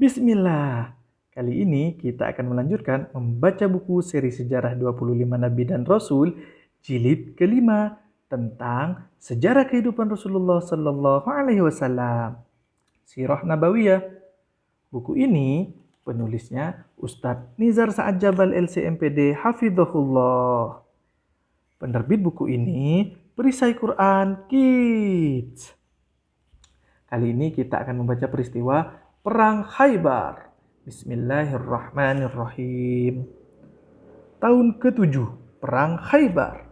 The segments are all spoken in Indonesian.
Bismillah. Kali ini kita akan melanjutkan membaca buku seri sejarah 25 Nabi dan Rasul jilid kelima tentang sejarah kehidupan Rasulullah Sallallahu Alaihi Wasallam. Sirah Nabawiyah. Buku ini penulisnya Ustadz Nizar Saad Jabal LCMPD Hafidhahullah. Penerbit buku ini Perisai Quran Kids. Kali ini kita akan membaca peristiwa Perang Khaybar. Bismillahirrahmanirrahim. Tahun ke-7, Perang Khaybar.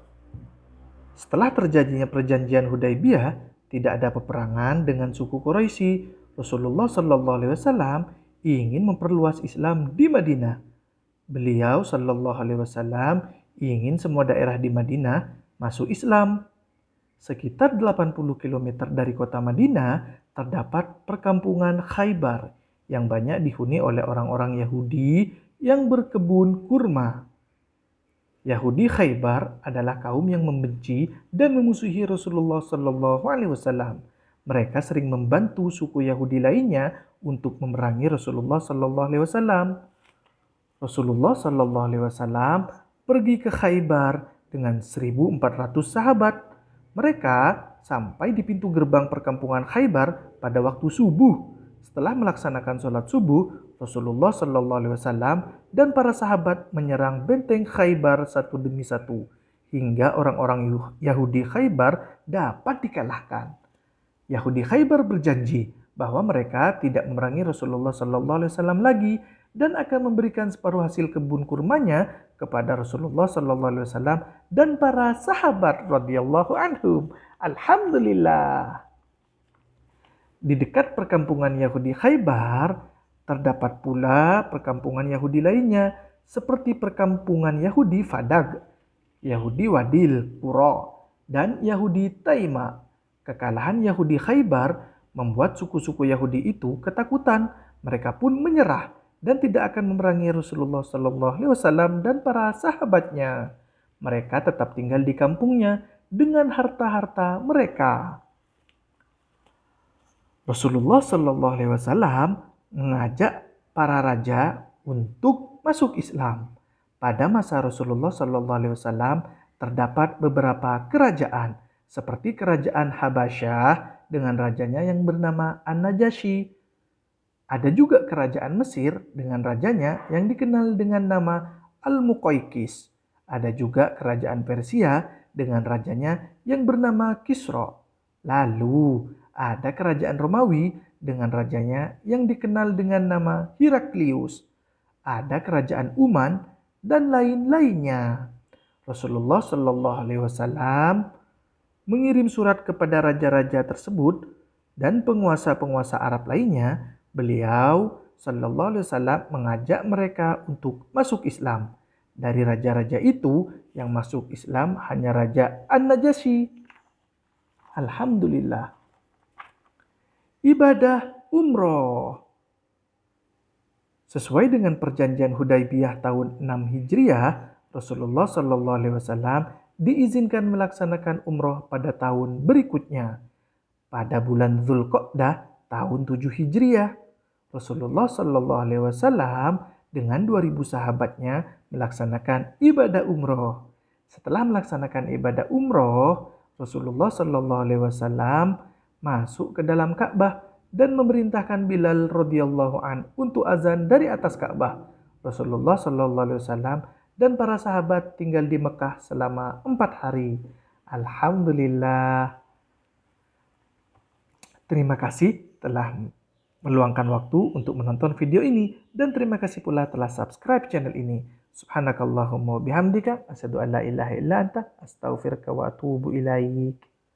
Setelah terjadinya perjanjian Hudaybiyah, tidak ada peperangan dengan suku Quraisy. Rasulullah Shallallahu Alaihi Wasallam ingin memperluas Islam di Madinah. Beliau Shallallahu Alaihi Wasallam ingin semua daerah di Madinah masuk Islam. Sekitar 80 km dari kota Madinah terdapat perkampungan Khaybar yang banyak dihuni oleh orang-orang Yahudi yang berkebun kurma. Yahudi Khaybar adalah kaum yang membenci dan memusuhi Rasulullah Shallallahu Alaihi Wasallam. Mereka sering membantu suku Yahudi lainnya untuk memerangi Rasulullah Shallallahu Alaihi Wasallam. Rasulullah Shallallahu Alaihi Wasallam pergi ke Khaybar dengan 1.400 sahabat. Mereka sampai di pintu gerbang perkampungan Khaybar pada waktu subuh. Setelah melaksanakan sholat subuh, Rasulullah Shallallahu Alaihi Wasallam dan para sahabat menyerang benteng Khaybar satu demi satu, hingga orang-orang Yahudi Khaybar dapat dikalahkan. Yahudi Khaybar berjanji bahwa mereka tidak memerangi Rasulullah Shallallahu Alaihi Wasallam lagi dan akan memberikan separuh hasil kebun kurmanya kepada Rasulullah Shallallahu Alaihi Wasallam dan para sahabat radhiyallahu anhum. Alhamdulillah. Di dekat perkampungan Yahudi Khaybar terdapat pula perkampungan Yahudi lainnya seperti perkampungan Yahudi Fadag, Yahudi Wadil Qura, dan Yahudi Taima. Kekalahan Yahudi Khaybar membuat suku-suku Yahudi itu ketakutan. Mereka pun menyerah dan tidak akan memerangi Rasulullah Sallallahu Alaihi Wasallam dan para sahabatnya. Mereka tetap tinggal di kampungnya dengan harta-harta mereka. Rasulullah Sallallahu Alaihi Wasallam mengajak para raja untuk masuk Islam. Pada masa Rasulullah Sallallahu Alaihi Wasallam terdapat beberapa kerajaan seperti kerajaan Habasyah dengan rajanya yang bernama An-Najasyi. Ada juga kerajaan Mesir dengan rajanya yang dikenal dengan nama Al-Muqawqis. Ada juga kerajaan Persia dengan rajanya yang bernama Kisra. Lalu ada kerajaan Romawi dengan rajanya yang dikenal dengan nama Heraklius. Ada kerajaan Uman dan lain-lainnya. Rasulullah Shallallahu Alaihi Wasallam mengirim surat kepada raja-raja tersebut dan penguasa-penguasa Arab lainnya. Beliau Shallallahu Alaihi Wasallam mengajak mereka untuk masuk Islam. Dari raja-raja itu yang masuk Islam hanya Raja An-Najasyi. Alhamdulillah. Ibadah umroh. Sesuai dengan perjanjian Hudaybiyah tahun 6 Hijriah, Rasulullah Shallallahu Alaihi Wasallam diizinkan melaksanakan umroh pada tahun berikutnya. Pada bulan Dzulqa'dah tahun 7 Hijriah, Rasulullah Shallallahu Alaihi Wasallam dengan 2.000 sahabatnya melaksanakan ibadah umroh. Setelah melaksanakan ibadah umroh, Rasulullah Shallallahu Alaihi Wasallam masuk ke dalam Ka'bah dan memerintahkan Bilal radhiyallahu an untuk azan dari atas Ka'bah. Rasulullah Shallallahu Alaihi Wasallam dan para sahabat tinggal di Mekah selama 4 hari. Alhamdulillah. Terima kasih telah meluangkan waktu untuk menonton video ini dan terima kasih pula telah subscribe channel ini. Subhanakallahumma bihamdika asyhadu an la ilaha illa anta astaghfiruka wa atubu ilaik.